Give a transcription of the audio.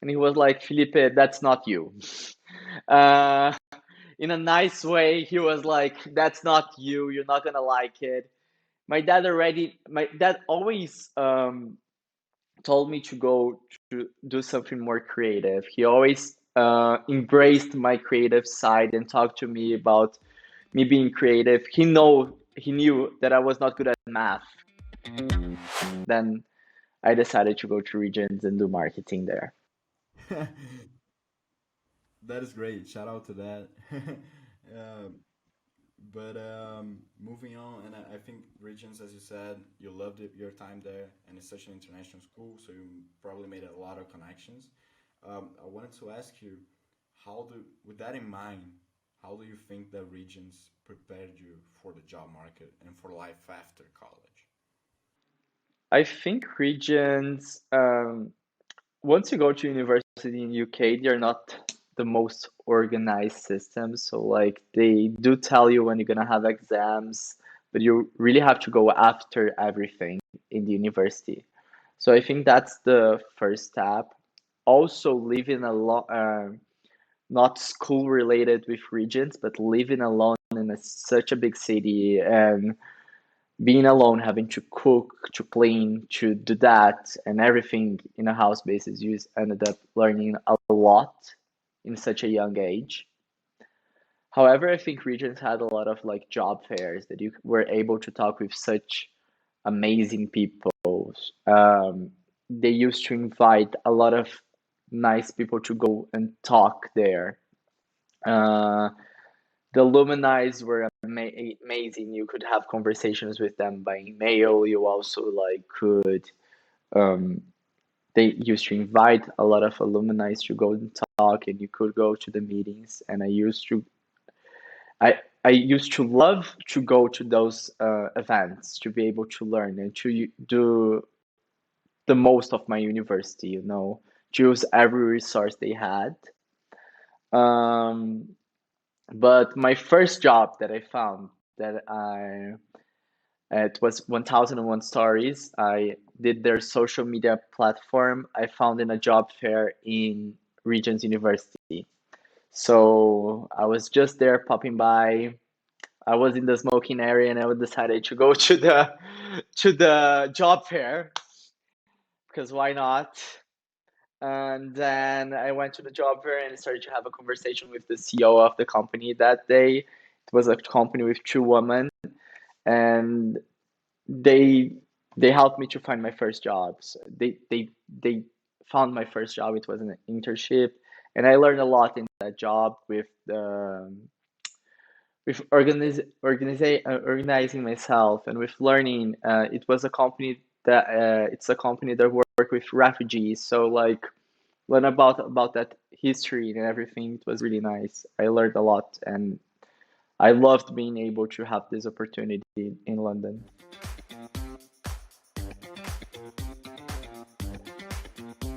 and he was like, Felipe, that's not you. uh, in a nice way, he was like, that's not you. You're not gonna like it. My dad always told me to go to do something more creative. He always embraced my creative side and talked to me about me being creative. He knew that I was not good at math. Then I decided to go to Regents and do marketing there. That is great. Shout out to that. um, but moving on, and I think Regents, as you said, you loved your time there, and it's such an international school, so you probably made a lot of connections. I wanted to ask you, with that in mind, how do you think that Regents prepared you for the job market and for life after college? I think Regents, once you go to university in UK, they're not the most organized systems. So like they do tell you when you're gonna have exams, but you really have to go after everything in the university. So I think that's the first step. Also, living alone, not school related with Regents, but living alone in such a big city and being alone, having to cook, to clean, to do that, and everything in a house basis, you ended up learning a lot in such a young age. However, I think Regents had a lot of like job fairs that you were able to talk with such amazing people. They used to invite a lot of nice people to go and talk there. Uh, the alumni were amazing. You could have conversations with them by email. You also like could um, they used to invite a lot of alumni to go and talk, and you could go to the meetings. And I used to love to go to those events to be able to learn and to do the most of my university. Choose every resource they had. Um, but my first job that I found that it was 1001 Stories. I did their social media platform. I found in a job fair in Regents University. So I was just there popping by. I was in the smoking area and I decided to go to the job fair because why not? And then I went to the job fair and started to have a conversation with the CEO of the company that day. It was a company with two women, and they they helped me to find my first jobs. They found my first job. It was an internship, and I learned a lot in that job with organizing myself and with learning. It was a company that it's a company that work with refugees. So like learn about that history and everything. It was really nice. I learned a lot, and I loved being able to have this opportunity in London.